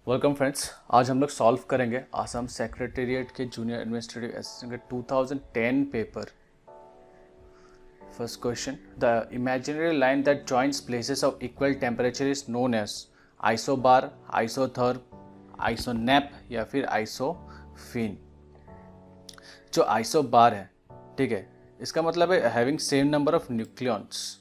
Welcome friends. आज हम लोग सॉल्व करेंगे आसाम सेक्रेटेरिएट के जूनियर एडमिनिस्ट्रेटिव असिस्टेंट के 2010 paper. First question, the imaginary line that joints places of equal temperature is known as isobar, isotherm, isoneph या फिर आइसोफिन। जो आइसोबार है, ठीक है, इसका मतलब है having same number of nucleons.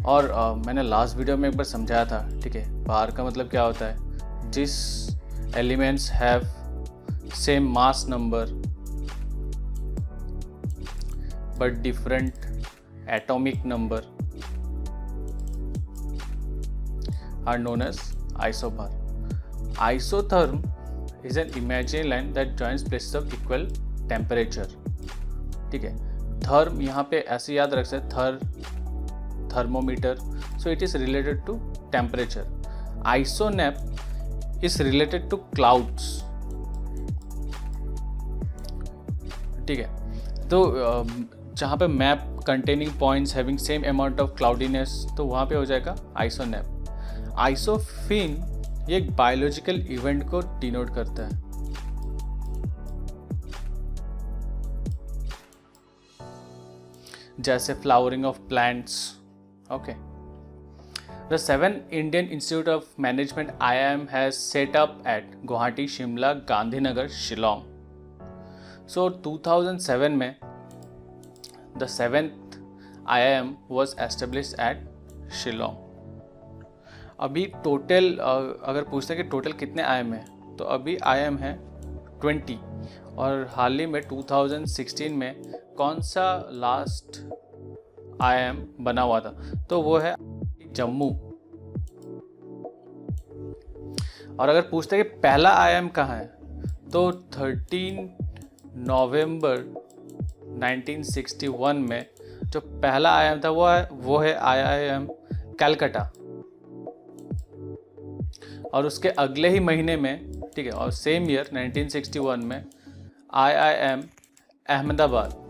और मैंने लास्ट वीडियो में एक बार समझाया था, ठीक है, बार का मतलब क्या होता है, जिस elements have same mass number but different atomic number are known as isobar. Isotherm is an imaginary line that joints places of equal temperature. ठीक है, थर्म यहाँ पे ऐसे याद रख सकते, thermometer, so it is related to temperature. Isonap is related to clouds. ठीक है, तो जहाँ पे map containing points having same amount of cloudiness, तो वहाँ पे हो जाएगा आइसोनैप। आइसोफिन ये एक बायोलॉजिकल इवेंट को डिनोट करता है। जैसे flowering of plants. Okay. The 7 Indian Institute of Management IIM has set up at Guwahati, Shimla, Gandhinagar, Shillong. So 2007 में the 7th IIM was established at Shillong. अभी टोटल अगर पूछते हैं कि टोटल कितने IIM हैं, तो अभी IIM है 20। और हाल ही में 2016 में कौन सा लास्ट IIM बना हुआ था, तो वो है जम्मू। और अगर पूछते हैं कि पहला IIM कहाँ है, तो 13 नवंबर 1961 में जो पहला IIM था वो है IIM कलकत्ता। और उसके अगले ही महीने में, ठीक है, और सेम ईयर 1961 में IIM अहमदाबाद।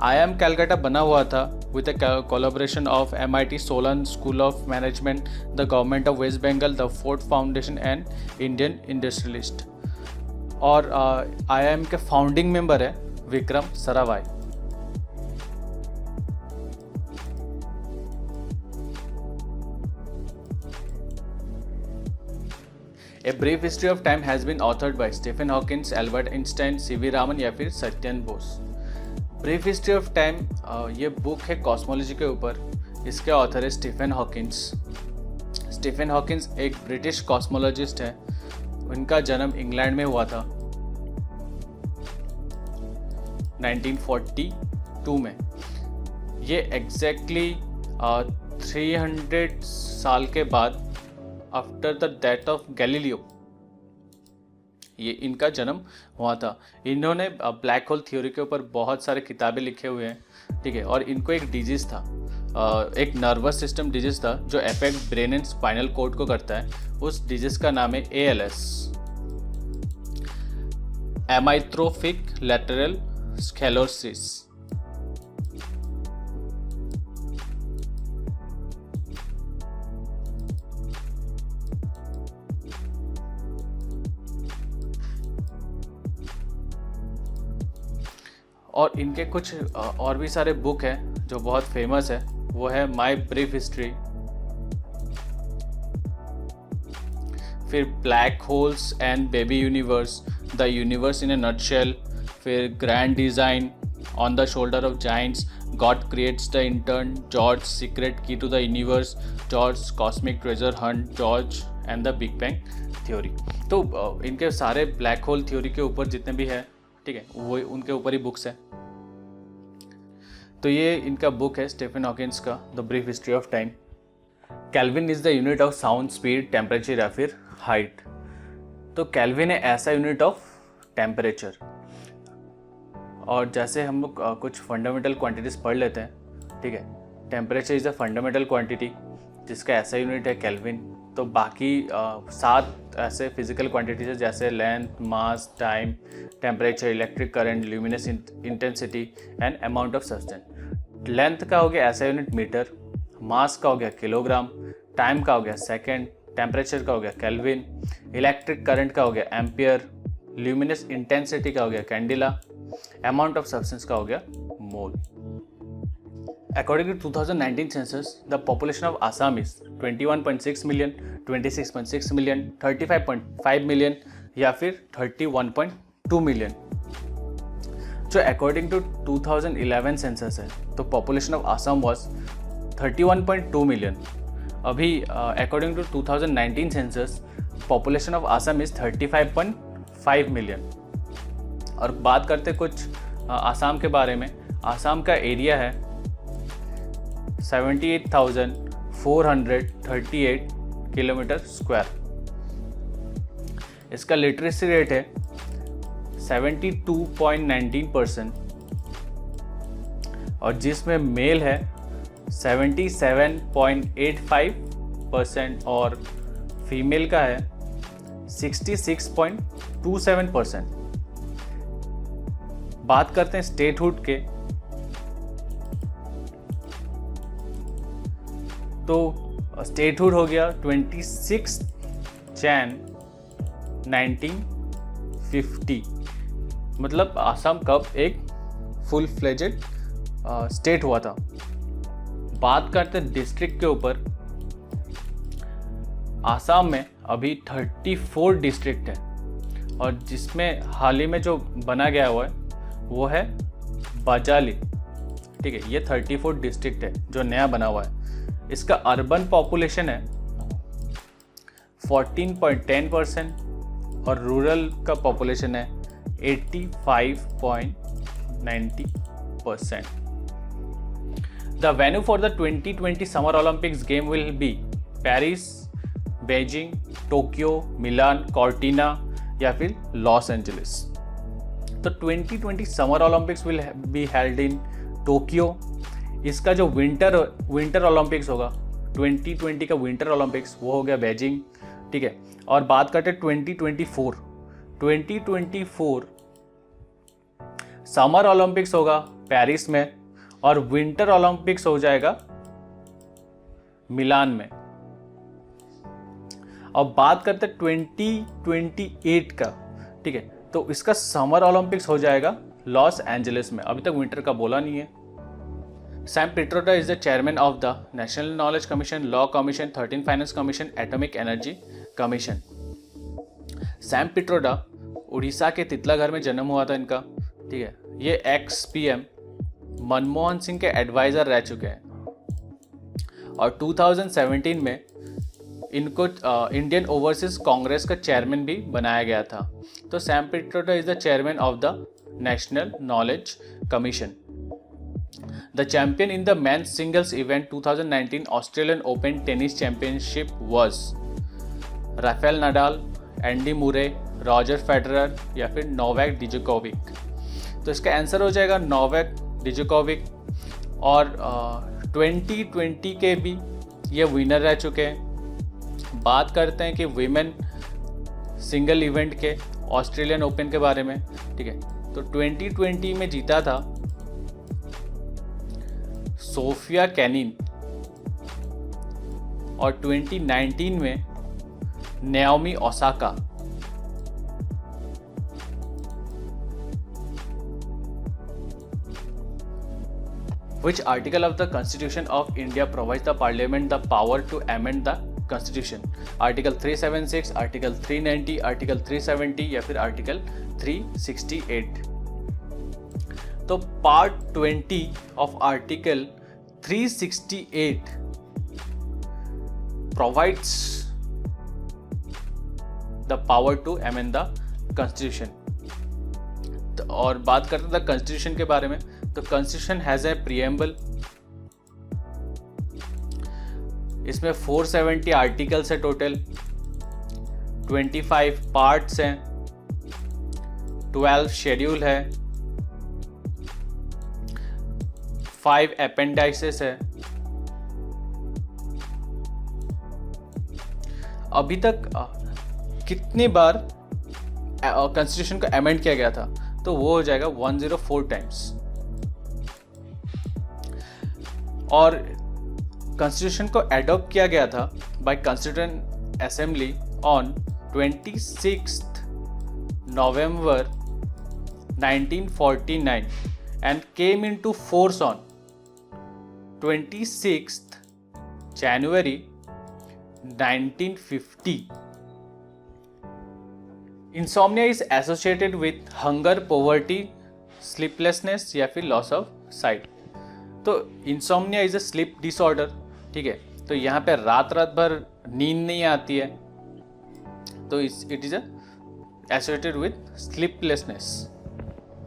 IIM कलकत्ता बना हुआ था with a collaboration of MIT, Solan School of Management, the Government of West Bengal, the Ford Foundation and Indian Industrialist। और IIM के फाउंडिंग मेंबर है Vikram Sarabhai. A brief history of time has been authored by Stephen Hawking, Albert Einstein, C.V. Raman या फिर Satyen Bose. Brief history of time ये book है cosmology के ऊपर। इसके ऑथर है स्टीफन हॉकिंस। स्टीफन हॉकिंस एक ब्रिटिश कॉस्मोलॉजिस्ट है। उनका जन्म इंग्लैंड में हुआ था 1942 में। ये एग्जैक्टली 300 साल के बाद after the death of Galileo ये इनका जन्म हुआ था। इन्होंने ब्लैक होल थ्योरी के ऊपर बहुत सारे किताबें लिखे हुए हैं, ठीक है। और इनको एक डिजीज़ था, एक नर्वस सिस्टम डिजीज़ था जो affect brain and spinal cord को करता है। उस डिजीज़ का नाम है ALS, एमाइट्रोफिक लैटरल स्क्लेरोसिस। और इनके कुछ और भी सारे बुक हैं जो बहुत फेमस है। वो है माई ब्रीफ हिस्ट्री, फिर black holes and baby universe, the universe in a nutshell, फिर grand design, on the shoulder of giants, God creates the intern, George secret key to the universe, George cosmic treasure hunt, George and the big bang theory. तो इनके सारे black hole theory के ऊपर जितने भी है, ठीक है, वो उनके ऊपर ही बुक्स है। तो ये इनका बुक है स्टीफन हॉकिंस का the brief history of time. Kelvin is the unit of sound, speed, temperature या फिर हाइट। तो केल्विन है ऐसा यूनिट ऑफ टेम्परेचर। और जैसे हम लोग कुछ फंडामेंटल क्वांटिटीज पढ़ लेते हैं, ठीक है, temperature is the fundamental quantity जिसका ऐसा यूनिट है केल्विन। तो बाकी 7 ऐसे फिजिकल क्वांटिटीज है जैसे length, mass, time, temperature, electric current, luminous intensity and amount of substance. Length का हो गया ऐसा यूनिट मीटर, मास का हो गया किलोग्राम, टाइम का हो गया सेकेंड, टेम्परेचर का हो गया केल्विन, इलेक्ट्रिक करंट का हो गया एम्पियर, ल्यूमिनस इंटेंसिटी का हो गया कैंडिला, अमाउंट ऑफ सब्सटेंस का हो गया मोल। According to 2019 census, the population of Assam is 21.6 million, 26.6 million, 35.5 million या फिर 31.2 million। जो अकॉर्डिंग टू 2011 सेंसस है तो population of Assam was 31.2 million. अभी according to 2019 census population of Assam is 35.5 million. और बात करते कुछ आसाम के बारे में। आसाम का एरिया है 78,438 किलोमीटर स्क्वायर। इसका लिटरेसी रेट है 72.19% और जिसमें मेल है 77.85% और फीमेल का है 66.27%। बात करते हैं स्टेटहुड के, तो स्टेटहुड हो गया 26 जैन 1950। मतलब आसाम कब एक फुल फ्लेजेड स्टेट हुआ था। बात करते हैं डिस्ट्रिक्ट के ऊपर, आसाम में अभी 34 डिस्ट्रिक्ट है और जिसमें हाल ही में जो बना गया हुआ है वो है बाजाली। ठीक है, ये 34 डिस्ट्रिक्ट है जो नया बना हुआ है। इसका अर्बन पॉपुलेशन है 14.10% और रूरल का पॉपुलेशन है 85.90%। The venue for the 2020 Summer Olympics game will be Paris, Beijing, Tokyo, Milan, Cortina या फिर लॉस एंजलिस। तो 2020 summer Olympics will be held in Tokyo. इसका जो विंटर ओलंपिक्स होगा 2020 का विंटर ओलंपिक्स वो हो गया बेजिंग। ठीक है, और बात करते हैं 2024 समर ओलंपिक्स होगा पेरिस में और विंटर ओलंपिक्स हो जाएगा मिलान में। अब बात करते हैं 2028 का। ठीक है, तो इसका समर ओलंपिक्स हो जाएगा लॉस एंजलिस में। अभी तक विंटर का बोला नहीं है। Sam Pitroda is the chairman of the national knowledge commission, law commission, 13 finance commission, atomic energy commission. Sam Pitroda Orissa के तितलाघर में जन्म हुआ था इनका। ठीक है, ये एक्स पीएम मनमोहन सिंह के एडवाइजर रह चुके हैं और 2017 में इनको इंडियन ओवरसीज कांग्रेस का चेयरमैन भी बनाया गया था। तो Sam Pitroda is the chairman of the national knowledge commission. The champion in the men's singles event 2019 Australian open tennis championship was Rafael Nadal, Andy मुरे, रॉजर फेडरर या फिर नोवाक डिजोकोविक। तो इसका आंसर हो जाएगा नोवाक डिजोकोविक। और 2020 के भी ये विनर रह चुके हैं। बात करते हैं कि वीमेन सिंगल इवेंट के ऑस्ट्रेलियन ओपन के बारे में। ठीक है, तो 2020 में जीता था सोफिया केनिन और 2019 में Naomi Osaka. Which article of the Constitution of India provides the Parliament the power to amend the Constitution? Article 376, Article 390, Article 370 या फिर Article 368। तो Part 20 of Article 368 provides the power to amend the Constitution। और बात करते हैं Constitution के बारे में, तो Constitution has a preamble। इसमें 470 आर्टिकल्स है टोटल, 25 पार्ट्स हैं, 12 शेड्यूल है, 5 अपेंडाइसेस है। अभी तक कितनी बार कॉन्स्टिट्यूशन को अमेंड किया गया था, तो वो हो जाएगा 104 टाइम्स। और कॉन्स्टिट्यूशन को एडॉप्ट किया गया था by constituent assembly on 26 November 1949 and came into force on 26th January 1950. Insomnia is associated with hunger, poverty, sleeplessness या फिर loss of sight. तो insomnia is a sleep disorder, ठीक है. तो यहाँ पे रात भर नींद नहीं आती है, तो it is associated with sleeplessness.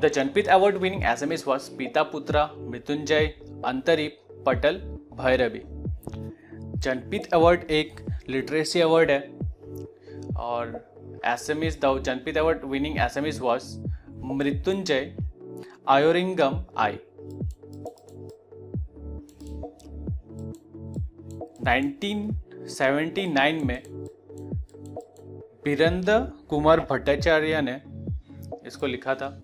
The Janpith Award winning Assamese was Pita Putra, Mrityunjay, Antareep, Patal, Bhairavi. Jnanpith award एक लिटरेसी अवार्ड है और एसएमएस द जनपीथ अवार्ड विनिंग एसएमएस वाज मृत्युंजय आयोरिंगम आई. 1979 में बीरेंद्र कुमार भट्टाचार्य ने इसको लिखा था.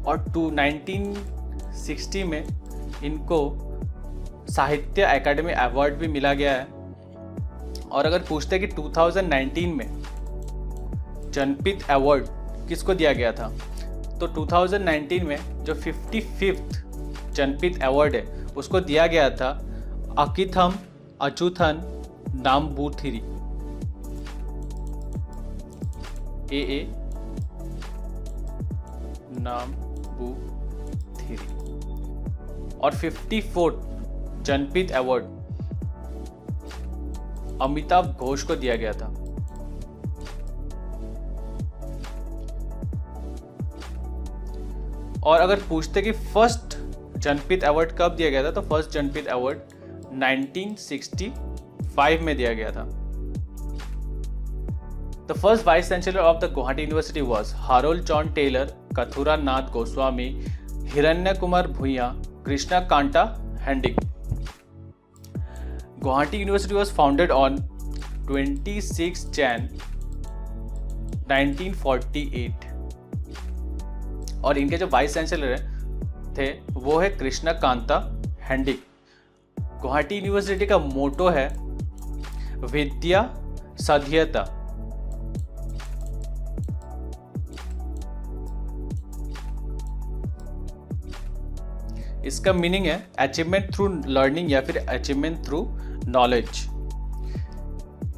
और 1960 में इनको साहित्य अकादमी अवार्ड भी मिला गया है. और अगर पूछते हैं कि 2019 में जनपीथ अवार्ड किसको दिया गया था, तो 2019 में जो 55th जनपीथ अवार्ड है उसको दिया गया था अकिथम अचुथन नाम्बूथिरी. ए नाम्बूथिरी. और 54th जनपीथ अवार्ड अमिताभ घोष को दिया गया था. और अगर पूछते कि फर्स्ट जनपीथ अवार्ड कब दिया गया था, तो फर्स्ट जनपीथ अवार्ड 1965 में दिया गया था. The first vice chancellor of the Guwahati University was Harold John Taylor, Kathura Nath Goswami, Hiranya Kumar Bhuiya, Krishna Kanta Hendig. Guwahati University was founded on 26 Jan 1948. और इनके जो वाइस चांसलर थे वो है कृष्णा कांता हैंडिक. गुवाहाटी यूनिवर्सिटी का मोटो है विद्या साध्यता. इसका मीनिंग है अचीवमेंट थ्रू लर्निंग या फिर अचीवमेंट थ्रू नॉलेज.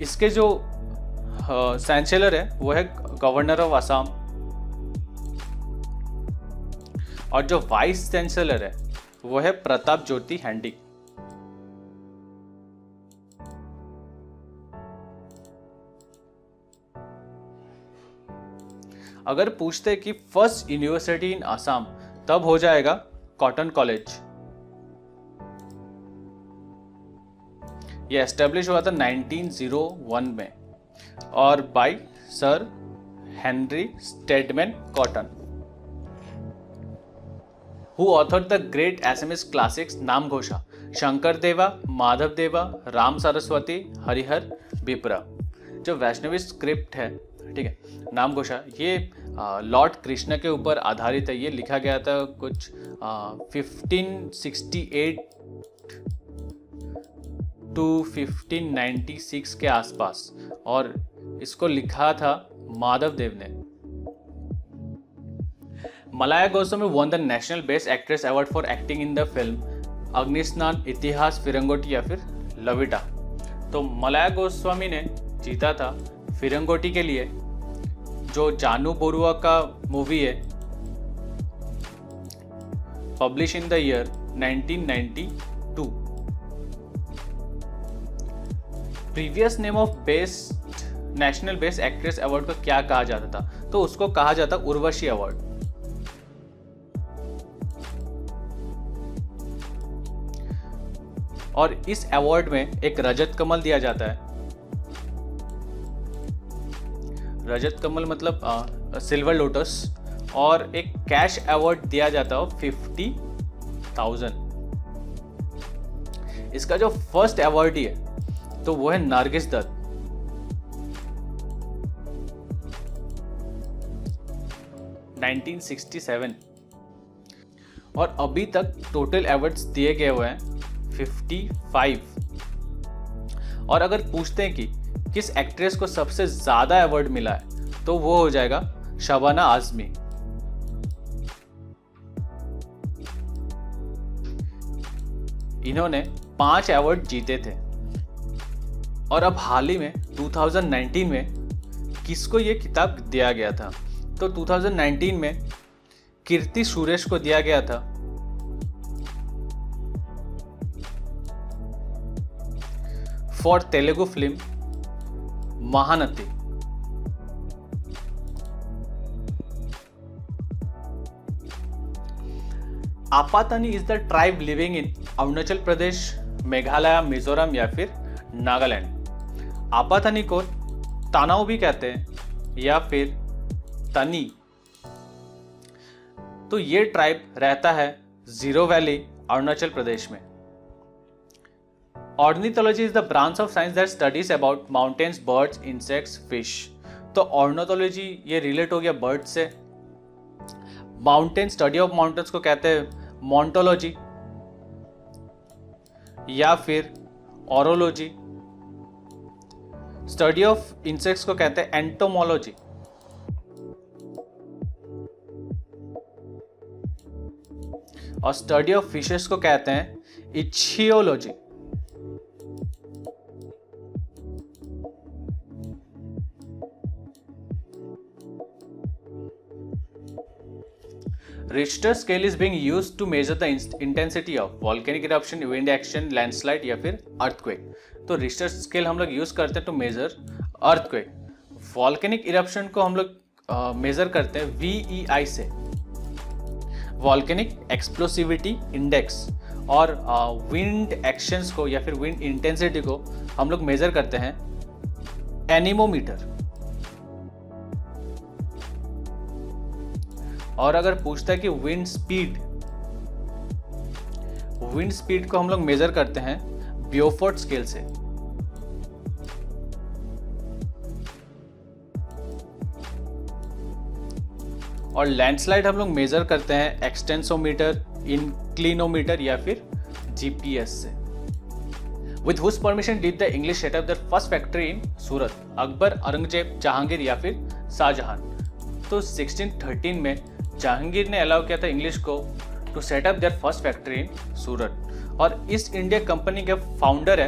इसके जो चांसलर है वो है गवर्नर ऑफ असम. और जो वाइस चांसलर है वो है प्रताप ज्योति हैंडिक. अगर पूछते कि फर्स्ट यूनिवर्सिटी इन असम, तब हो जाएगा कॉटन कॉलेज. यह एस्टेब्लिश हुआ था 1901 में और by sir Henry Stedman Cotton, who authored the great Assamese classics Namghosha, Shankar Deva, Madhav देवा, राम सरस्वती, हरिहर विप्रा. जो वैष्णवी स्क्रिप्ट है, ठीक है, नामघोषा, ये लॉर्ड कृष्ण के ऊपर आधारित है. ये लिखा गया था कुछ 1568 टू 1596 के आसपास और इसको लिखा था माधव देव ने. Malaya Goswami won the National Best Actress Award for acting in the film अग्निस्नान, इतिहास, फिरंगोटी या फिर लविटा. तो मलाया गोस्वामी ने जीता था फिरंगोटी के लिए, जो जानू बोरुआ का मूवी है, publish in the year 1992. Previous name of best national best actress award को क्या कहा जाता था, तो उसको कहा जाता उर्वशी अवार्ड. और इस अवार्ड में एक रजत कमल दिया जाता है. रजत कमल मतलब सिल्वर लोटस. और एक कैश अवार्ड दिया जाता है 50,000. इसका जो फर्स्ट अवार्डी है तो वो है नरगिस दत्त. 1967। और अभी तक टोटल अवार्ड्स दिए गए हुए हैं 55। और अगर पूछते हैं कि किस एक्ट्रेस को सबसे ज़्यादा अवार्ड मिला है तो वो हो जाएगा शबाना आज़मी। इन्होंने 5 अवार्ड जीते थे। और अब हाल ही में 2019 में किसको ये खिताब दिया गया था? तो 2019 में कीर्ति सुरेश को दिया गया था for Telugu film Mahanati. Apatani is the tribe living in Arunachal Pradesh, Meghalaya, Mizoram या फिर नागालैंड। आपातानी को तानाओ भी कहते हैं या फिर तनी। तो ये ट्राइब रहता है जीरो वैली, अरुणाचल प्रदेश में। Ornithology is the branch of science that studies about mountains, birds, insects, fish. तो ऑर्निथोलॉजी ये रिलेट हो गया बर्ड्स से। माउंटेन, स्टडी ऑफ माउंटेन्स को कहते हैं मॉन्टोलॉजी या फिर ऑरोलॉजी। स्टडी ऑफ इंसेक्ट्स को कहते हैं एंटोमोलॉजी। और स्टडी ऑफ फिशेस को कहते हैं ichthyology. Richter scale is being used to measure the intensity of volcanic eruption, wind action, landslide या फिर अर्थक्वेक। तो रिक्टर स्केल हम लोग यूज करते हैं to measure earthquake. Volcanic eruption को हम लोग मेजर करते हैं VEI से, वॉल्केनिक एक्सप्लोसिविटी इंडेक्स। और विंड एक्शंस को या फिर विंड इंटेंसिटी को हम लोग मेजर करते हैं एनीमोमीटर। और अगर पूछता है कि विंड स्पीड को हम लोग मेजर करते हैं ब्योफोर्ट स्केल से। और लैंडस्लाइड हम लोग मेजर करते हैं एक्सटेंसोमीटर, इंक्लिनोमीटर या फिर GPS से। With whose permission did the English set up the first factory in Surat? Akbar, Aurangzeb, Jahangir या फिर शाहजहां। तो 1613 में जहांगीर ने अलाउ किया था इंग्लिश को to set up their first factory in Surat. और ईस्ट इंडिया कंपनी के फाउंडर है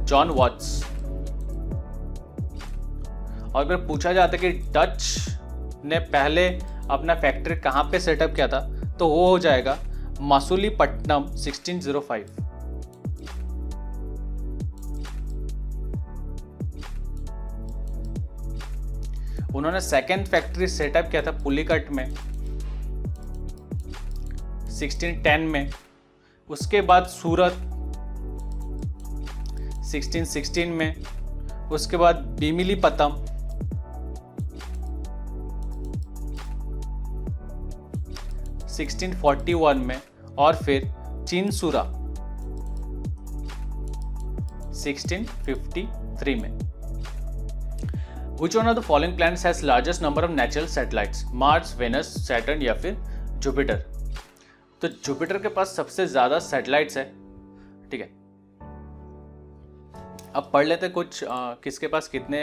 जॉन वॉट्स। और अगर पूछा जाता है कि डच ने पहले अपना फैक्ट्री कहाँ पे सेटअप किया था तो वो हो जाएगा मसूलीपट्टनम 1605। उन्होंने सेकेंड फैक्ट्री सेटअप किया था पुलिकट में 1610 में। उसके बाद सूरत 1616 में। उसके बाद बीमिलीपत्तम 1641 में। और फिर चिनसुरा 1653 में। Which one of the following planets has largest number of natural satellites? Mars, Venus, Saturn या फिर जुपिटर? तो जुपिटर के पास सबसे ज्यादा सैटेलाइट्स है। ठीक है, अब पढ़ लेते कुछ किसके पास कितने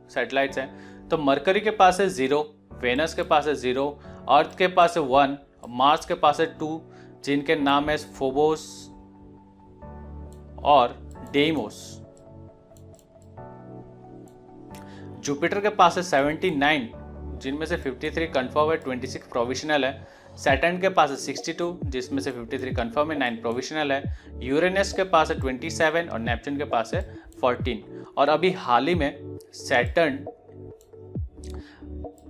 सैटेलाइट्स हैं। तो मरकरी के पास है 0, वेनस के पास है 0, अर्थ के पास है 1, मार्स के पास है 2 जिनके नाम है फोबोस और डेइमोस। जुपिटर के पास है 79 जिनमें से 53 कंफर्म है, 26 प्रोविजनल है। सैटर्न के पास है 62 जिसमें से 53 कंफर्म है, 9 प्रोविजनल है। यूरेनस के पास है 27 और नेपच्यून के पास है 14। और अभी हाल ही में सैटर्न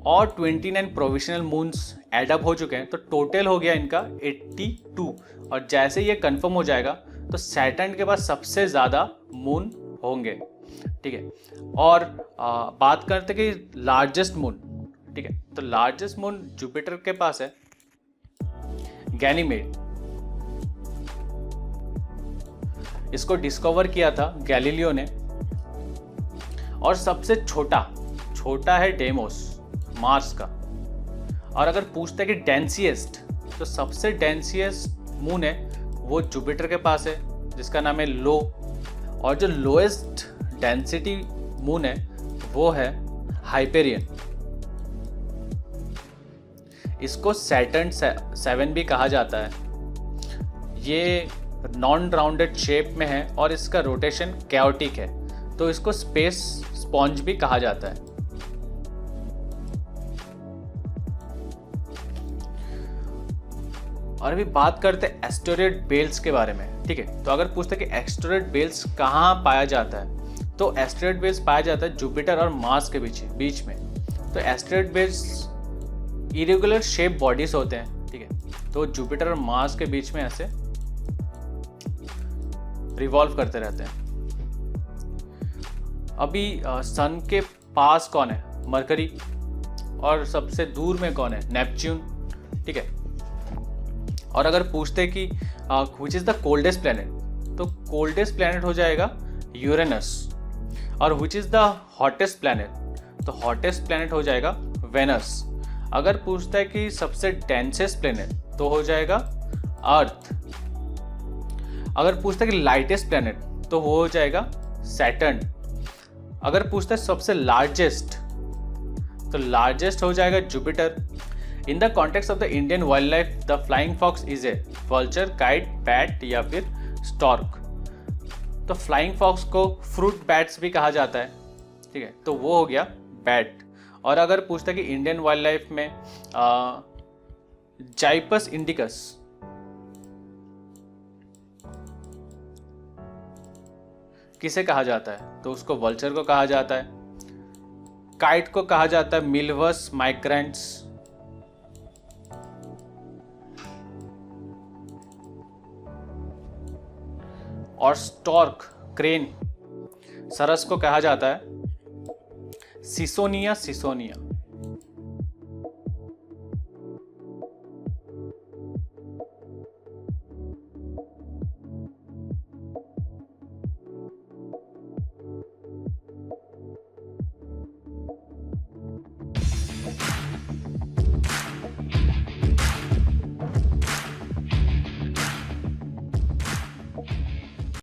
और 29 प्रोविजनल मून्स एडअप हो चुके हैं, तो टोटल हो गया इनका 82। और जैसे ये कंफर्म हो जाएगा तो सैटर्न के पास सबसे ज़्यादा मून होंगे। ठीक है, और बात करते कि लार्जेस्ट मून। ठीक है, तो लार्जेस्ट मून जुपिटर के पास है गैनीमेड। इसको डिस्कवर किया था गैलीलियो ने। और सबसे छोटा है डेमोस, मार्स का। और अगर पूछते हैं कि डेंसिएस्ट, तो सबसे डेंसिएस्ट मून है वो जुपिटर के पास है जिसका नाम है लो, और जो लोएस्ट डेंसिटी मून है वो है हाइपेरियन। इसको सैटर्न 7 भी कहा जाता है। ये नॉन राउंडेड शेप में है और इसका रोटेशन कैओटिक है, तो इसको स्पेस स्पॉन्ज भी कहा जाता है। और अभी बात करते हैं एस्टेरॉयड बेल्ट के बारे में, ठीक है। तो अगर पूछते हैं कि एस्टेरॉयड बेल्ट कहाँ पाया जाता है, तो एस्टेरॉयड बेल्ट पाया जाता है जुपिटर और मार्स के बीच में। तो asteroid belt irregular shape bodies होते हैं, ठीक है। तो जुपिटर और मार्स के बीच में ऐसे रिवॉल्व करते रहते हैं। अभी सन के पास कौन है? मरकरी। और सबसे दूर में कौन है? नेपच्यून, ठीक है। और अगर पूछते कि which is the coldest planet, तो कोल्डेस्ट प्लैनेट हो जाएगा यूरेनस। और which is the hottest planet, तो हॉटेस्ट प्लैनेट हो जाएगा वेनस। अगर पूछता है कि सबसे डेंसेस्ट प्लैनेट, तो हो जाएगा अर्थ। अगर पूछता है कि लाइटेस्ट प्लैनेट, तो वो हो जाएगा सैटर्न। अगर पूछता है सबसे लार्जेस्ट, तो लार्जेस्ट हो जाएगा Jupiter. In the context of the Indian wild life, the flying fox is a vulture, kite, bat या फिर स्टॉर्क। तो फ्लाइंग फॉक्स को फ्रूट बैट्स भी कहा जाता है, ठीक है। तो वो हो गया बैट। और अगर पूछता है कि इंडियन वाइल्ड लाइफ में जाइपस इंडिकस किसे कहा जाता है, तो उसको वल्चर को कहा जाता है। काइट को कहा जाता है मिलवस माइग्रेंट्स। और स्टॉर्क, क्रेन, सरस को कहा जाता है सिसोनिया सिसोनिया।